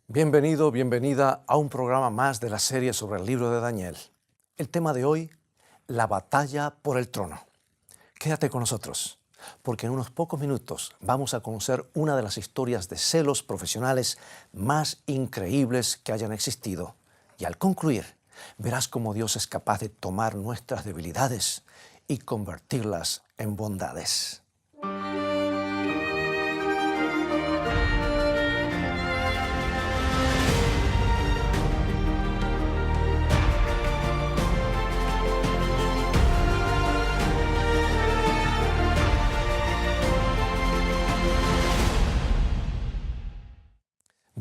Bienvenido, bienvenida a un programa más de la serie sobre el libro de Daniel. El tema de hoy, la batalla por el trono. Quédate con nosotros, porque en unos pocos minutos vamos a conocer una de las historias de celos profesionales más increíbles que hayan existido. Y al concluir, verás cómo Dios es capaz de tomar nuestras debilidades y convertirlas en bondades.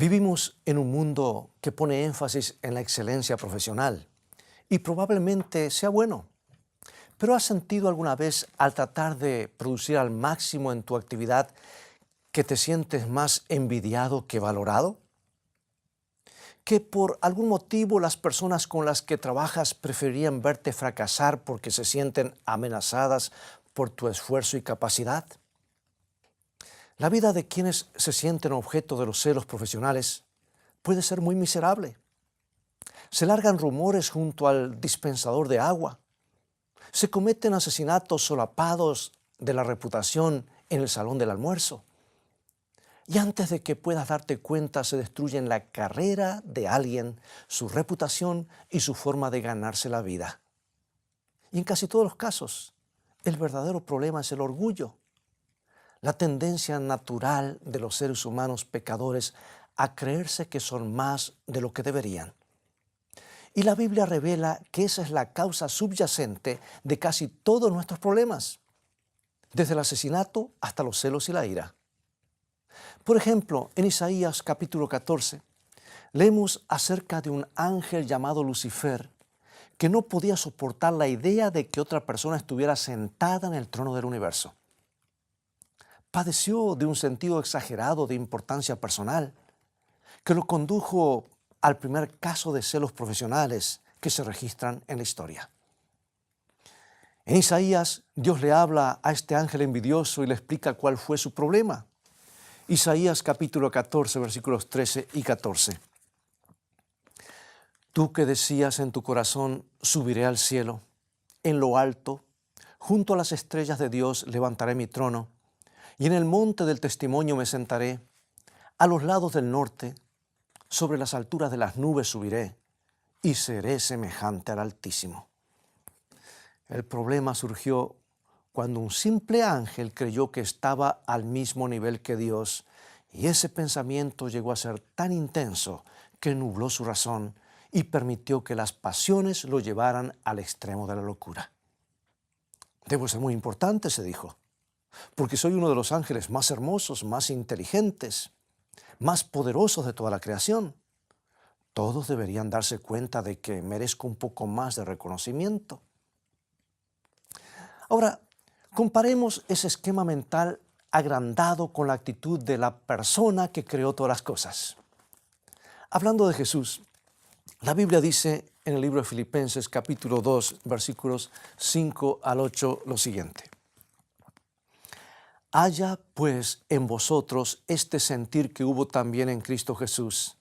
Vivimos en un mundo que pone énfasis en la excelencia profesional y probablemente sea bueno. ¿Pero has sentido alguna vez al tratar de producir al máximo en tu actividad que te sientes más envidiado que valorado? ¿Que por algún motivo las personas con las que trabajas preferirían verte fracasar porque se sienten amenazadas por tu esfuerzo y capacidad? La vida de quienes se sienten objeto de los celos profesionales puede ser muy miserable. Se largan rumores junto al dispensador de agua. Se cometen asesinatos solapados de la reputación en el salón del almuerzo. Y antes de que puedas darte cuenta, se destruyen la carrera de alguien, su reputación y su forma de ganarse la vida. Y en casi todos los casos, el verdadero problema es el orgullo. La tendencia natural de los seres humanos pecadores a creerse que son más de lo que deberían. Y la Biblia revela que esa es la causa subyacente de casi todos nuestros problemas, desde el asesinato hasta los celos y la ira. Por ejemplo, en Isaías capítulo 14, leemos acerca de un ángel llamado Lucifer que no podía soportar la idea de que otra persona estuviera sentada en el trono del universo. Padeció de un sentido exagerado de importancia personal que lo condujo al primer caso de celos profesionales que se registran en la historia. En Isaías, Dios le habla a este ángel envidioso y le explica cuál fue su problema. Isaías capítulo 14, versículos 13 y 14. Tú que decías en tu corazón, subiré al cielo, en lo alto, junto a las estrellas de Dios levantaré mi trono, y en el monte del testimonio me sentaré, a los lados del norte, sobre las alturas de las nubes subiré, y seré semejante al Altísimo. El problema surgió cuando un simple ángel creyó que estaba al mismo nivel que Dios, y ese pensamiento llegó a ser tan intenso que nubló su razón y permitió que las pasiones lo llevaran al extremo de la locura. Debo ser muy importante, se dijo, porque soy uno de los ángeles más hermosos, más inteligentes, más poderosos de toda la creación. Todos deberían darse cuenta de que merezco un poco más de reconocimiento. Ahora, comparemos ese esquema mental agrandado con la actitud de la persona que creó todas las cosas. Hablando de Jesús, la Biblia dice en el libro de Filipenses capítulo 2, versículos 5 al 8 lo siguiente. Haya pues en vosotros este sentir que hubo también en Cristo Jesús,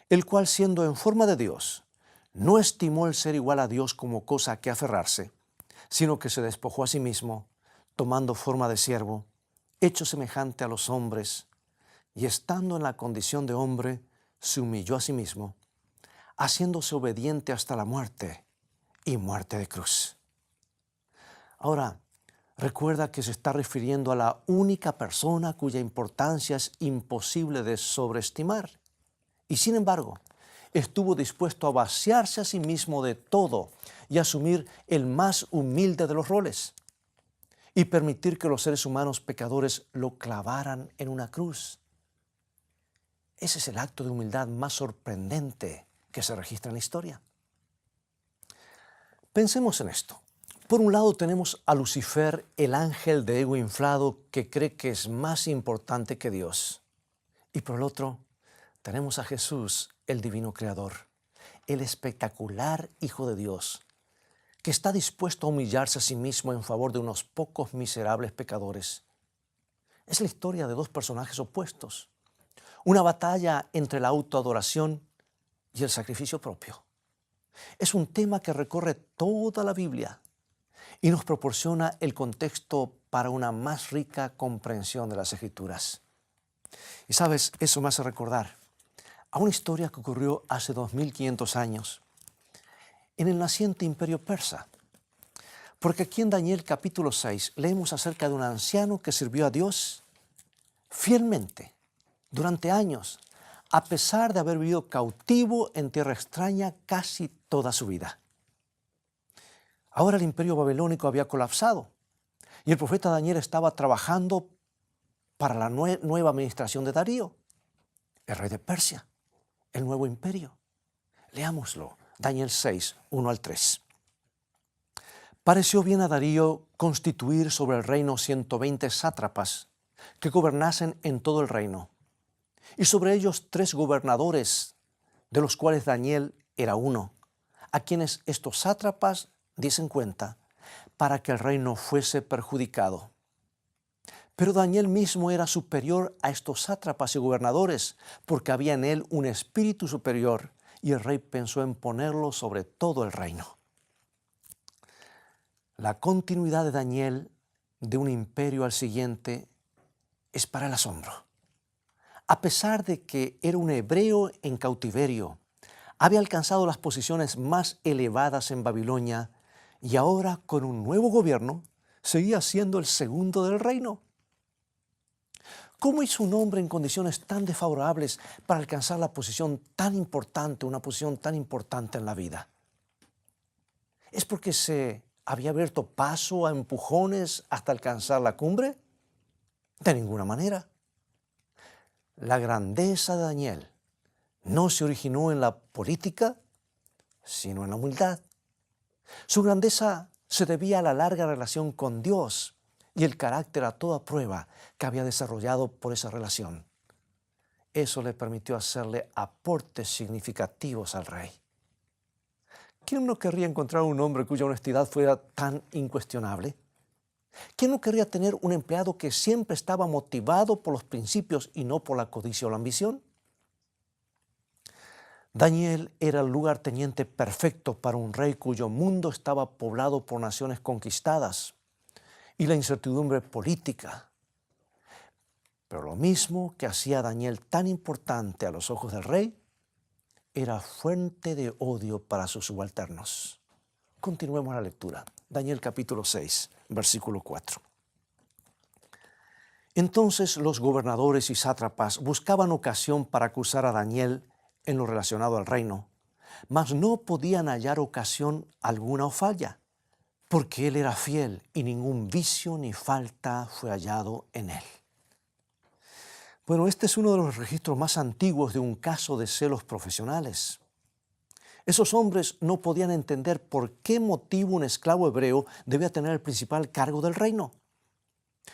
el cual siendo en forma de Dios, no estimó el ser igual a Dios como cosa a que aferrarse, sino que se despojó a sí mismo, tomando forma de siervo, hecho semejante a los hombres, y estando en la condición de hombre, se humilló a sí mismo, haciéndose obediente hasta la muerte y muerte de cruz. Ahora, recuerda que se está refiriendo a la única persona cuya importancia es imposible de sobreestimar. Y sin embargo, estuvo dispuesto a vaciarse a sí mismo de todo y asumir el más humilde de los roles y permitir que los seres humanos pecadores lo clavaran en una cruz. Ese es el acto de humildad más sorprendente que se registra en la historia. Pensemos en esto. Por un lado tenemos a Lucifer, el ángel de ego inflado que cree que es más importante que Dios. Y por el otro, tenemos a Jesús, el divino creador, el espectacular Hijo de Dios, que está dispuesto a humillarse a sí mismo en favor de unos pocos miserables pecadores. Es la historia de dos personajes opuestos. una batalla entre la autoadoración y el sacrificio propio. Es un tema que recorre toda la Biblia y nos proporciona el contexto para una más rica comprensión de las Escrituras. Y sabes, eso me hace recordar a una historia que ocurrió hace 2500 años en el naciente imperio persa. Porque aquí en Daniel capítulo 6 leemos acerca de un anciano que sirvió a Dios fielmente durante años, a pesar de haber vivido cautivo en tierra extraña casi toda su vida. Ahora el imperio babilónico había colapsado y el profeta Daniel estaba trabajando para la nueva administración de Darío, el rey de Persia, el nuevo imperio. Leámoslo, Daniel 6, 1 al 3. Pareció bien a Darío constituir sobre el reino 120 sátrapas que gobernasen en todo el reino, y sobre ellos 3 gobernadores, de los cuales Daniel era uno, a quienes estos sátrapas diesen cuenta, para que el reino fuese perjudicado. Pero Daniel mismo era superior a estos sátrapas y gobernadores, porque había en él un espíritu superior, y el rey pensó en ponerlo sobre todo el reino. La continuidad de Daniel de un imperio al siguiente es para el asombro. A pesar de que era un hebreo en cautiverio, había alcanzado las posiciones más elevadas en Babilonia y ahora con un nuevo gobierno seguía siendo el segundo del reino. ¿Cómo hizo un hombre en condiciones tan desfavorables para alcanzar la posición tan importante, una posición tan importante en la vida? ¿Es porque se había abierto paso a empujones hasta alcanzar la cumbre? De ninguna manera. La grandeza de Daniel no se originó en la política, sino en la humildad. Su grandeza se debía a la larga relación con Dios y el carácter a toda prueba que había desarrollado por esa relación. Eso le permitió hacerle aportes significativos al rey. ¿Quién no querría encontrar un hombre cuya honestidad fuera tan incuestionable? ¿Quién no querría tener un empleado que siempre estaba motivado por los principios y no por la codicia o la ambición? Daniel era el lugarteniente perfecto para un rey cuyo mundo estaba poblado por naciones conquistadas y la incertidumbre política. Pero lo mismo que hacía a Daniel tan importante a los ojos del rey, era fuente de odio para sus subalternos. Continuemos la lectura. Daniel capítulo 6, versículo 4. Entonces los gobernadores y sátrapas buscaban ocasión para acusar a Daniel en lo relacionado al reino, mas no podían hallar ocasión alguna o falla, porque él era fiel y ningún vicio ni falta fue hallado en él. Bueno, este es uno de los registros más antiguos de un caso de celos profesionales. Esos hombres no podían entender por qué motivo un esclavo hebreo debía tener el principal cargo del reino.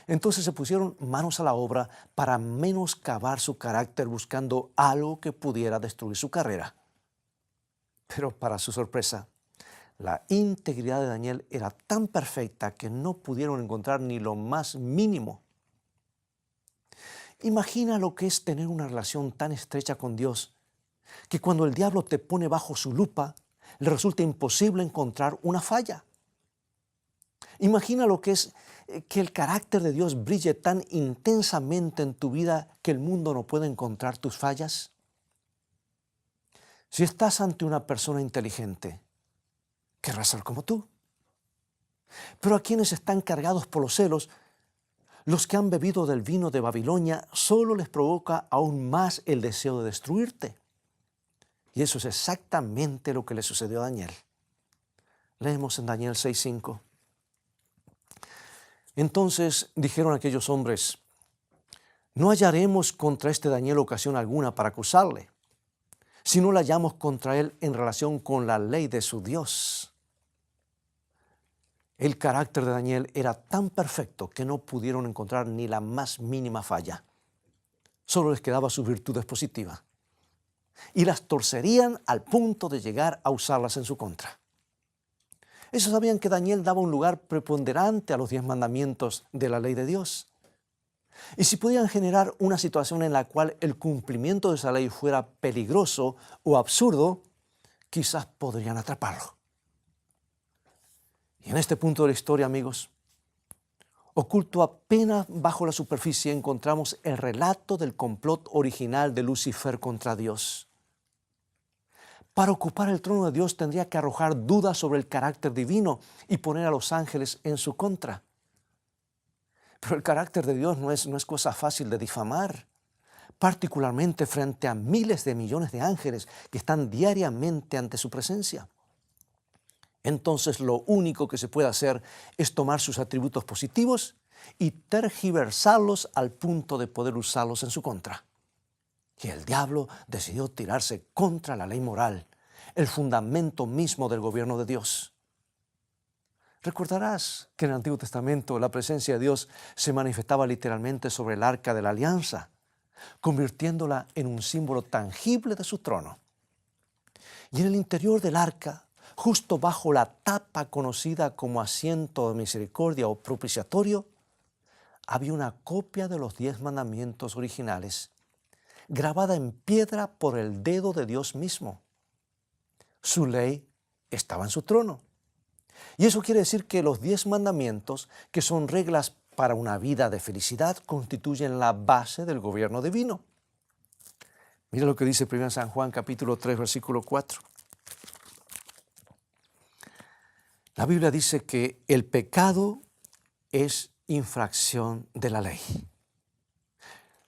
Entonces se pusieron manos a la obra para menoscabar su carácter buscando algo que pudiera destruir su carrera. Pero para su sorpresa, la integridad de Daniel era tan perfecta que no pudieron encontrar ni lo más mínimo. Imagina lo que es tener una relación tan estrecha con Dios, que cuando el diablo te pone bajo su lupa, le resulta imposible encontrar una falla. Imagina lo que es que el carácter de Dios brille tan intensamente en tu vida que el mundo no puede encontrar tus fallas. Si estás ante una persona inteligente, querrá ser como tú. Pero a quienes están cargados por los celos, los que han bebido del vino de Babilonia, solo les provoca aún más el deseo de destruirte. Y eso es exactamente lo que le sucedió a Daniel. Leemos en Daniel 6:5. Entonces dijeron aquellos hombres: no hallaremos contra este Daniel ocasión alguna para acusarle, si no la hallamos contra él en relación con la ley de su Dios. El carácter de Daniel era tan perfecto que no pudieron encontrar ni la más mínima falla. Solo les quedaba sus virtudes positivas. Y las torcerían al punto de llegar a usarlas en su contra. Ellos sabían que Daniel daba un lugar preponderante a los 10 mandamientos de la ley de Dios. Y si podían generar una situación en la cual el cumplimiento de esa ley fuera peligroso o absurdo, quizás podrían atraparlo. Y en este punto de la historia, amigos, oculto apenas bajo la superficie, encontramos el relato del complot original de Lucifer contra Dios. Para ocupar el trono de Dios tendría que arrojar dudas sobre el carácter divino y poner a los ángeles en su contra. Pero el carácter de Dios no es cosa fácil de difamar, particularmente frente a miles de millones de ángeles que están diariamente ante su presencia. Entonces lo único que se puede hacer es tomar sus atributos positivos y tergiversarlos al punto de poder usarlos en su contra. Y el diablo decidió tirarse contra la ley moral, el fundamento mismo del gobierno de Dios. Recordarás que en el Antiguo Testamento la presencia de Dios se manifestaba literalmente sobre el arca de la alianza, convirtiéndola en un símbolo tangible de su trono. Y en el interior del arca, justo bajo la tapa conocida como asiento de misericordia o propiciatorio, había una copia de los 10 mandamientos originales, grabada en piedra por el dedo de Dios mismo. Su ley estaba en su trono. Y eso quiere decir que los 10 mandamientos, que son reglas para una vida de felicidad, constituyen la base del gobierno divino. Mira lo que dice 1 San Juan capítulo 3, versículo 4. La Biblia dice que el pecado es infracción de la ley.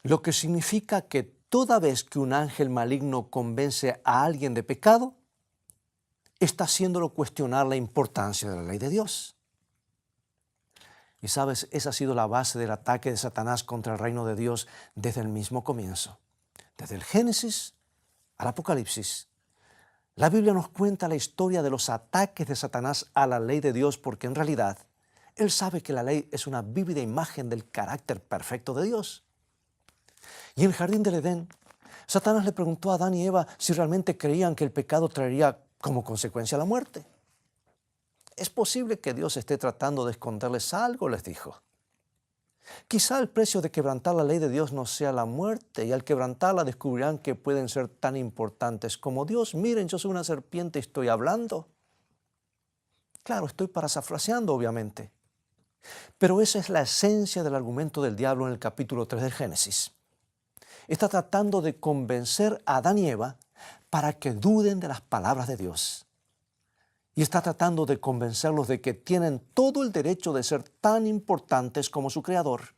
Lo que significa que toda vez que un ángel maligno convence a alguien de pecado, está haciéndolo cuestionar la importancia de la ley de Dios. Y sabes, esa ha sido la base del ataque de Satanás contra el reino de Dios desde el mismo comienzo. Desde el Génesis al Apocalipsis. La Biblia nos cuenta la historia de los ataques de Satanás a la ley de Dios porque en realidad él sabe que la ley es una vívida imagen del carácter perfecto de Dios. Y en el jardín del Edén, Satanás le preguntó a Adán y Eva si realmente creían que el pecado traería como consecuencia la muerte. Es posible que Dios esté tratando de esconderles algo, les dijo. Quizá el precio de quebrantar la ley de Dios no sea la muerte, y al quebrantarla descubrirán que pueden ser tan importantes como Dios. Miren, yo soy una serpiente y estoy hablando. Claro, estoy parafraseando, obviamente. Pero esa es la esencia del argumento del diablo en el capítulo 3 del Génesis. Está tratando de convencer a Adán y Eva para que duden de las palabras de Dios. Y está tratando de convencerlos de que tienen todo el derecho de ser tan importantes como su Creador.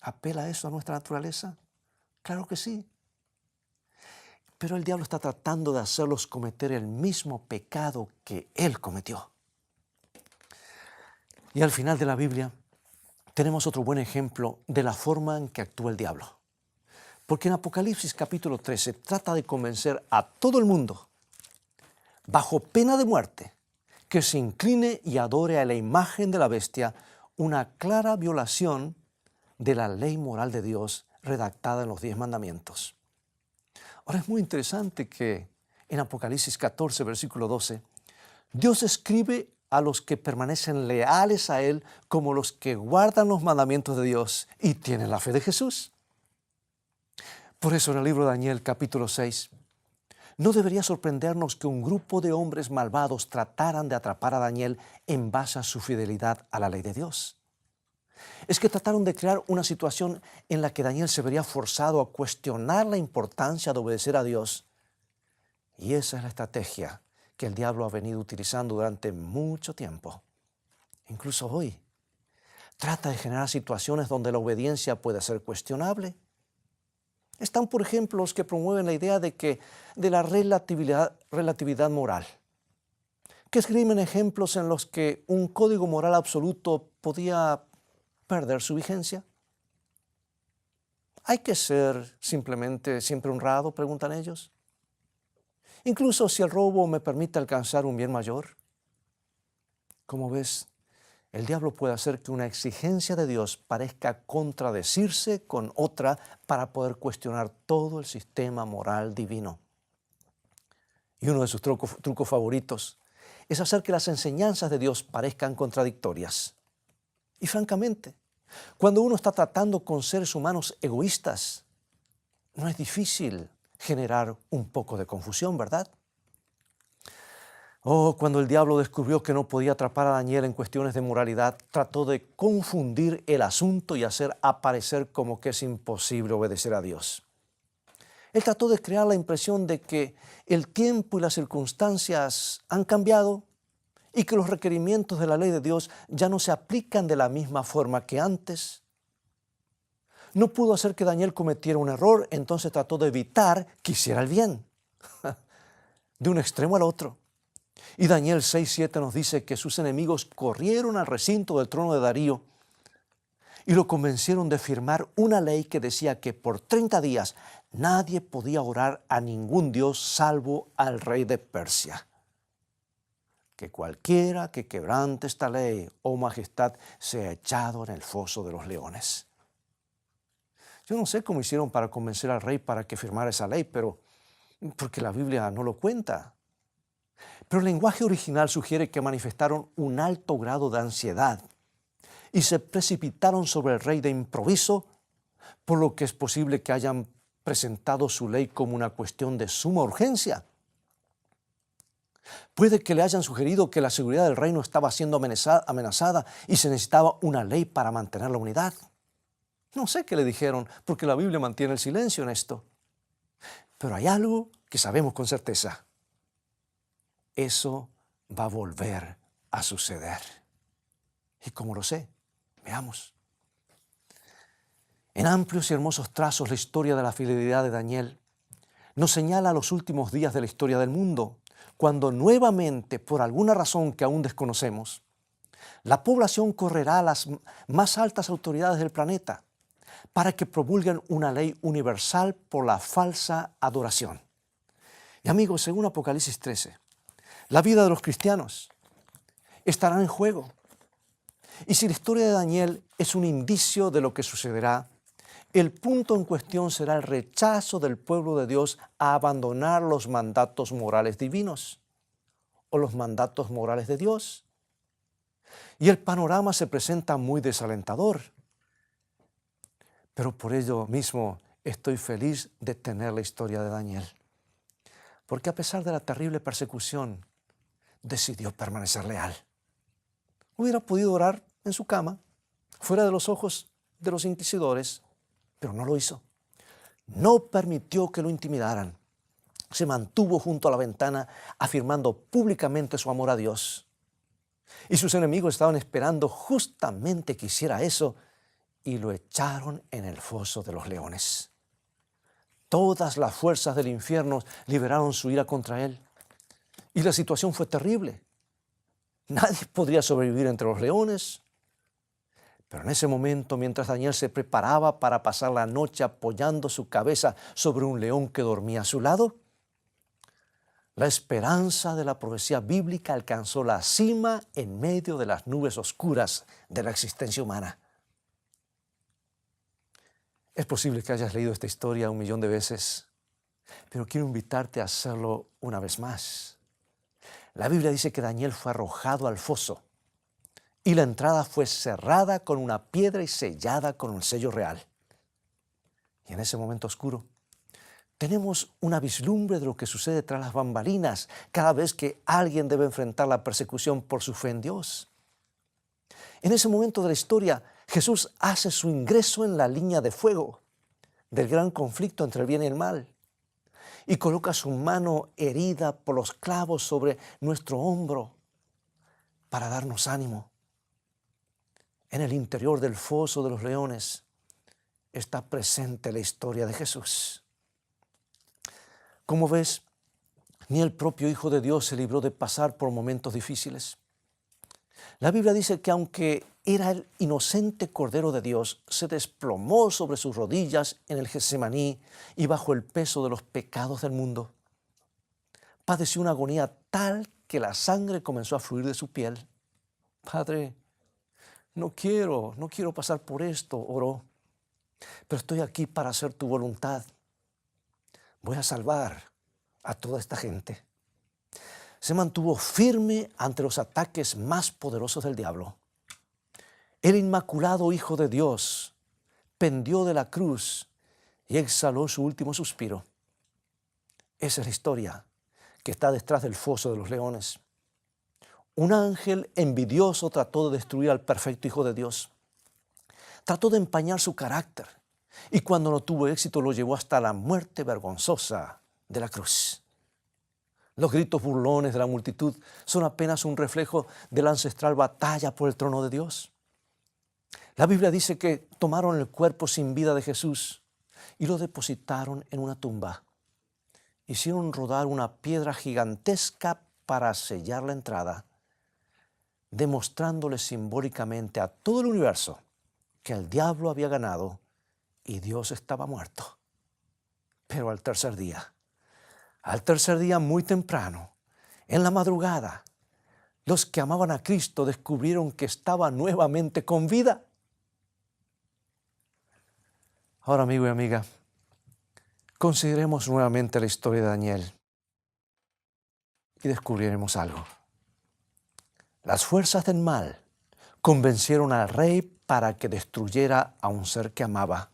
¿Apela eso a nuestra naturaleza? Claro que sí. Pero el diablo está tratando de hacerlos cometer el mismo pecado que él cometió. Y al final de la Biblia tenemos otro buen ejemplo de la forma en que actúa el diablo. Porque en Apocalipsis capítulo 13 trata de convencer a todo el mundo, bajo pena de muerte, que se incline y adore a la imagen de la bestia, una clara violación de la ley moral de Dios redactada en los 10 mandamientos. Ahora es muy interesante que en Apocalipsis 14, versículo 12, Dios escribe a los que permanecen leales a Él como los que guardan los mandamientos de Dios y tienen la fe de Jesús. Por eso en el libro de Daniel, capítulo 6, no debería sorprendernos que un grupo de hombres malvados trataran de atrapar a Daniel en base a su fidelidad a la ley de Dios. Es que trataron de crear una situación en la que Daniel se vería forzado a cuestionar la importancia de obedecer a Dios. Y esa es la estrategia que el diablo ha venido utilizando durante mucho tiempo. Incluso hoy, trata de generar situaciones donde la obediencia puede ser cuestionable. Están, por ejemplo, los que promueven la idea de la relatividad moral, que escriben ejemplos en los que un código moral absoluto podía perder su vigencia. ¿Hay que ser simplemente siempre honrado?, preguntan ellos. Incluso si el robo me permite alcanzar un bien mayor. Como ves, el diablo puede hacer que una exigencia de Dios parezca contradecirse con otra para poder cuestionar todo el sistema moral divino. Y uno de sus trucos favoritos es hacer que las enseñanzas de Dios parezcan contradictorias. Y francamente, Cuando uno está tratando con seres humanos egoístas, no es difícil generar un poco de confusión, ¿verdad? Oh, cuando el diablo descubrió que no podía atrapar a Daniel en cuestiones de moralidad, trató de confundir el asunto y hacer aparecer como que es imposible obedecer a Dios. Él trató de crear la impresión de que el tiempo y las circunstancias han cambiado y que los requerimientos de la ley de Dios ya no se aplican de la misma forma que antes. No pudo hacer que Daniel cometiera un error, entonces trató de evitar que hiciera el bien, de un extremo al otro. Y Daniel 6:7 nos dice que sus enemigos corrieron al recinto del trono de Darío y lo convencieron de firmar una ley que decía que por 30 días nadie podía orar a ningún dios salvo al rey de Persia. Que cualquiera que quebrante esta ley, oh majestad, sea echado en el foso de los leones. Yo no sé cómo hicieron para convencer al rey para que firmara esa ley, pero porque la Biblia no lo cuenta. Pero el lenguaje original sugiere que manifestaron un alto grado de ansiedad y se precipitaron sobre el rey de improviso, por lo que es posible que hayan presentado su ley como una cuestión de suma urgencia. Puede que le hayan sugerido que la seguridad del reino estaba siendo amenazada y se necesitaba una ley para mantener la unidad. No sé qué le dijeron, porque la Biblia mantiene el silencio en esto. Pero hay algo que sabemos con certeza. Eso va a volver a suceder. ¿Y cómo lo sé? Veamos. En amplios y hermosos trazos, la historia de la fidelidad de Daniel nos señala los últimos días de la historia del mundo, cuando nuevamente, por alguna razón que aún desconocemos, la población correrá a las más altas autoridades del planeta para que promulguen una ley universal por la falsa adoración. Y amigos, según Apocalipsis 13, la vida de los cristianos estará en juego. Y si la historia de Daniel es un indicio de lo que sucederá, el punto en cuestión será el rechazo del pueblo de Dios a abandonar los mandatos morales divinos o los mandatos morales de Dios. Y el panorama se presenta muy desalentador. Pero por ello mismo estoy feliz de tener la historia de Daniel. Porque a pesar de la terrible persecución, decidió permanecer leal. Hubiera podido orar en su cama, fuera de los ojos de los inquisidores, pero no lo hizo. No permitió que lo intimidaran. Se mantuvo junto a la ventana, afirmando públicamente su amor a Dios. Y sus enemigos estaban esperando justamente que hiciera eso, y lo echaron en el foso de los leones. Todas las fuerzas del infierno liberaron su ira contra él. Y la situación fue terrible. Nadie podría sobrevivir entre los leones. Pero en ese momento, mientras Daniel se preparaba para pasar la noche apoyando su cabeza sobre un león que dormía a su lado, la esperanza de la profecía bíblica alcanzó la cima en medio de las nubes oscuras de la existencia humana. Es posible que hayas leído esta historia 1.000.000 de veces, pero quiero invitarte a hacerlo una vez más. La Biblia dice que Daniel fue arrojado al foso y la entrada fue cerrada con una piedra y sellada con un sello real. Y en ese momento oscuro tenemos una vislumbre de lo que sucede tras las bambalinas cada vez que alguien debe enfrentar la persecución por su fe en Dios. En ese momento de la historia, Jesús hace su ingreso en la línea de fuego del gran conflicto entre el bien y el mal y coloca su mano herida por los clavos sobre nuestro hombro para darnos ánimo. En el interior del foso de los leones está presente la historia de Jesús. Como ves, ni el propio Hijo de Dios se libró de pasar por momentos difíciles. La Biblia dice que aunque era el inocente Cordero de Dios, se desplomó sobre sus rodillas en el Getsemaní y bajo el peso de los pecados del mundo. Padeció una agonía tal que la sangre comenzó a fluir de su piel. Padre, no quiero pasar por esto, oró, pero estoy aquí para hacer tu voluntad. Voy a salvar a toda esta gente. Se mantuvo firme ante los ataques más poderosos del diablo. el inmaculado Hijo de Dios, pendió de la cruz y exhaló su último suspiro. Esa es la historia que está detrás del foso de los leones. Un ángel envidioso trató de destruir al perfecto Hijo de Dios. Trató de empañar su carácter y cuando no tuvo éxito lo llevó hasta la muerte vergonzosa de la cruz. Los gritos burlones de la multitud son apenas un reflejo de la ancestral batalla por el trono de Dios. La Biblia dice que tomaron el cuerpo sin vida de Jesús y lo depositaron en una tumba. Hicieron rodar una piedra gigantesca para sellar la entrada, demostrándole simbólicamente a todo el universo que el diablo había ganado y Dios estaba muerto. Pero al tercer día muy temprano, en la madrugada, los que amaban a Cristo descubrieron que estaba nuevamente con vida. Ahora, amigo y amiga, consideremos nuevamente la historia de Daniel y descubriremos algo. Las fuerzas del mal convencieron al rey para que destruyera a un ser que amaba,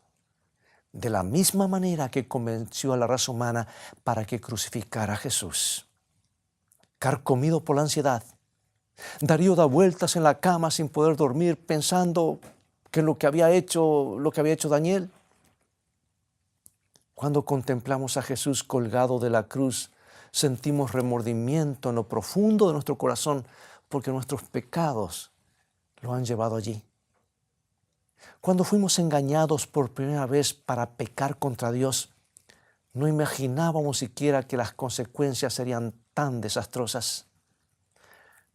de la misma manera que convenció a la raza humana para que crucificara a Jesús. Carcomido por la ansiedad, Darío da vueltas en la cama sin poder dormir, pensando que lo que había hecho Daniel. Cuando contemplamos a Jesús colgado de la cruz, sentimos remordimiento en lo profundo de nuestro corazón porque nuestros pecados lo han llevado allí. Cuando fuimos engañados por primera vez para pecar contra Dios, no imaginábamos siquiera que las consecuencias serían tan desastrosas.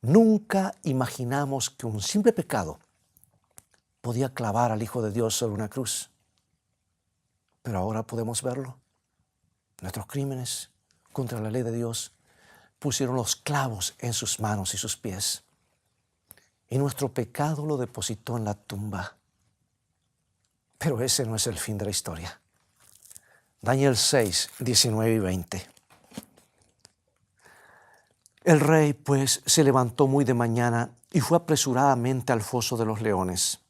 Nunca imaginamos que un simple pecado podía clavar al Hijo de Dios sobre una cruz. Pero ahora podemos verlo. Nuestros crímenes contra la ley de Dios pusieron los clavos en sus manos y sus pies. Y nuestro pecado lo depositó en la tumba. Pero ese no es el fin de la historia. Daniel 6, 19 y 20. El rey, pues, se levantó muy de mañana y fue apresuradamente al foso de los leones.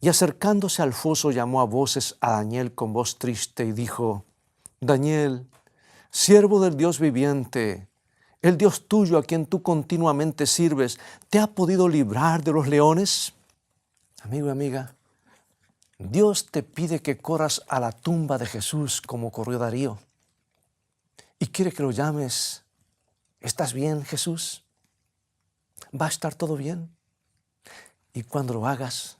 Y acercándose al foso llamó a voces a Daniel con voz triste y dijo: Daniel, siervo del Dios viviente, el Dios tuyo a quien tú continuamente sirves, ¿te ha podido librar de los leones? Amigo y amiga, Dios te pide que corras a la tumba de Jesús como corrió Darío. Y quiere que lo llames: ¿estás bien, Jesús? ¿Va a estar todo bien? Y cuando lo hagas,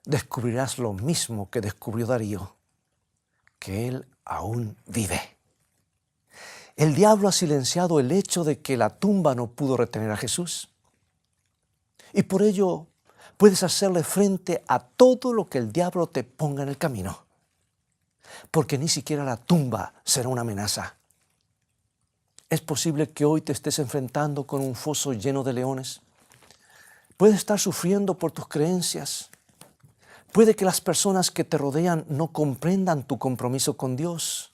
descubrirás lo mismo que descubrió Darío, que Él aún vive. El diablo ha silenciado el hecho de que la tumba no pudo retener a Jesús. Y por ello puedes hacerle frente a todo lo que el diablo te ponga en el camino. Porque ni siquiera la tumba será una amenaza. Es posible que hoy te estés enfrentando con un foso lleno de leones. Puedes estar sufriendo por tus creencias. Puede que las personas que te rodean no comprendan tu compromiso con Dios,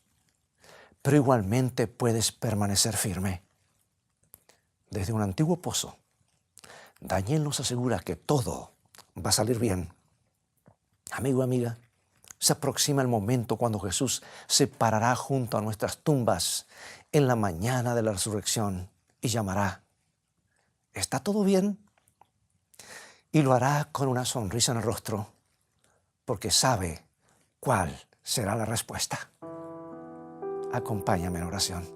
pero igualmente puedes permanecer firme. Desde un antiguo pozo, Daniel nos asegura que todo va a salir bien. Amigo, amiga, se aproxima el momento cuando Jesús se parará junto a nuestras tumbas en la mañana de la resurrección y llamará: ¿está todo bien? Y lo hará con una sonrisa en el rostro, porque sabe cuál será la respuesta. Acompáñame en oración.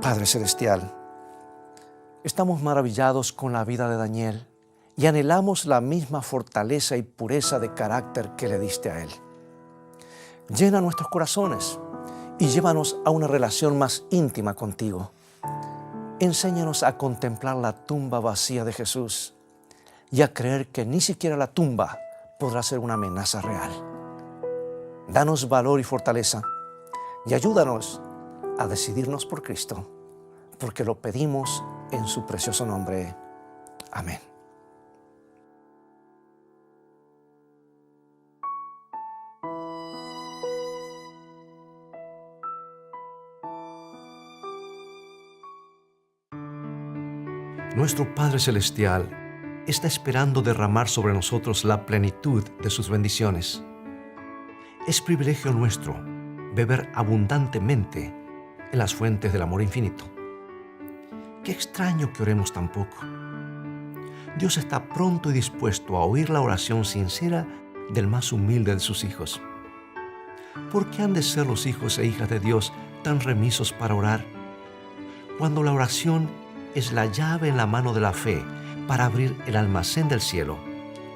Padre Celestial, estamos maravillados con la vida de Daniel y anhelamos la misma fortaleza y pureza de carácter que le diste a él. Llena nuestros corazones y llévanos a una relación más íntima contigo. Enséñanos a contemplar la tumba vacía de Jesús y a creer que ni siquiera la tumba podrá ser una amenaza real. Danos valor y fortaleza y ayúdanos a decidirnos por Cristo, porque lo pedimos en su precioso nombre. Amén. Nuestro Padre Celestial, está esperando derramar sobre nosotros la plenitud de sus bendiciones. Es privilegio nuestro beber abundantemente en las fuentes del amor infinito. Qué extraño que oremos tan poco. Dios está pronto y dispuesto a oír la oración sincera del más humilde de sus hijos. ¿Por qué han de ser los hijos e hijas de Dios tan remisos para orar? Cuando la oración es la llave en la mano de la fe para abrir el almacén del cielo,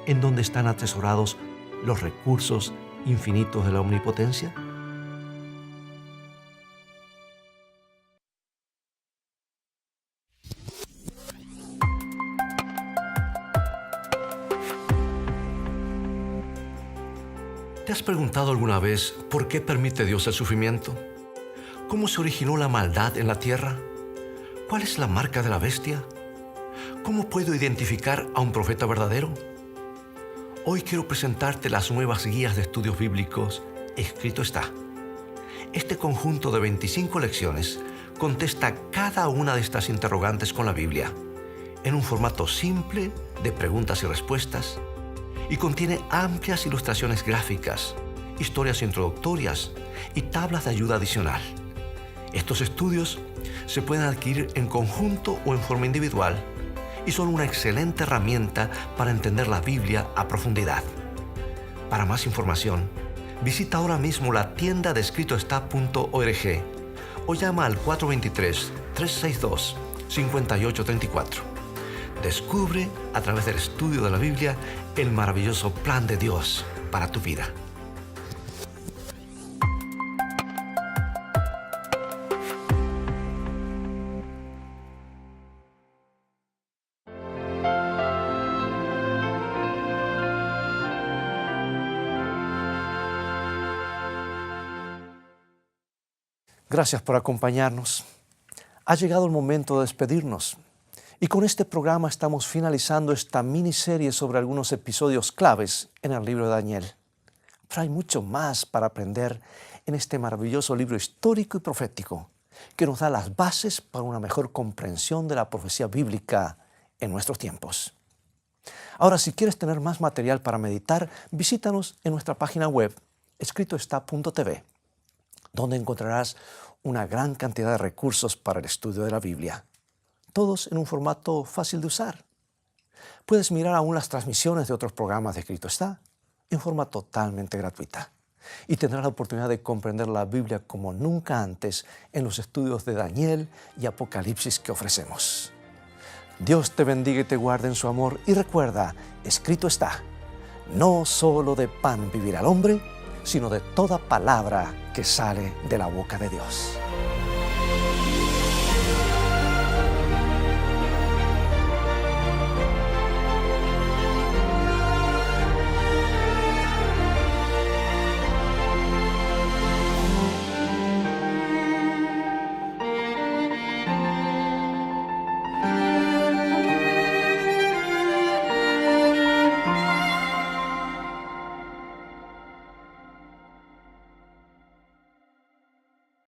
en donde están atesorados los recursos infinitos de la omnipotencia. ¿Te has preguntado alguna vez por qué permite Dios el sufrimiento? ¿Cómo se originó la maldad en la tierra? ¿Cuál es la marca de la bestia? ¿Cómo puedo identificar a un profeta verdadero? Hoy quiero presentarte las nuevas guías de estudios bíblicos, Escrito está. Este conjunto de 25 lecciones contesta cada una de estas interrogantes con la Biblia, en un formato simple de preguntas y respuestas, y contiene amplias ilustraciones gráficas, historias introductorias y tablas de ayuda adicional. Estos estudios se pueden adquirir en conjunto o en forma individual y son una excelente herramienta para entender la Biblia a profundidad. Para más información, visita ahora mismo la tienda de escritoestá.org o llama al 423-362-5834. Descubre a través del estudio de la Biblia el maravilloso plan de Dios para tu vida. Gracias por acompañarnos. Ha llegado el momento de despedirnos. Y con este programa estamos finalizando esta miniserie sobre algunos episodios claves en el libro de Daniel. Pero hay mucho más para aprender en este maravilloso libro histórico y profético que nos da las bases para una mejor comprensión de la profecía bíblica en nuestros tiempos. Ahora, si quieres tener más material para meditar, visítanos en nuestra página web, escritoestá.tv, donde encontrarás una gran cantidad de recursos para el estudio de la Biblia, todos en un formato fácil de usar. Puedes mirar aún las transmisiones de otros programas de Escrito Está en forma totalmente gratuita y tendrás la oportunidad de comprender la Biblia como nunca antes en los estudios de Daniel y Apocalipsis que ofrecemos. Dios te bendiga y te guarde en su amor y recuerda, Escrito está, no solo de pan vivirá el hombre, sino de toda palabra que sale de la boca de Dios.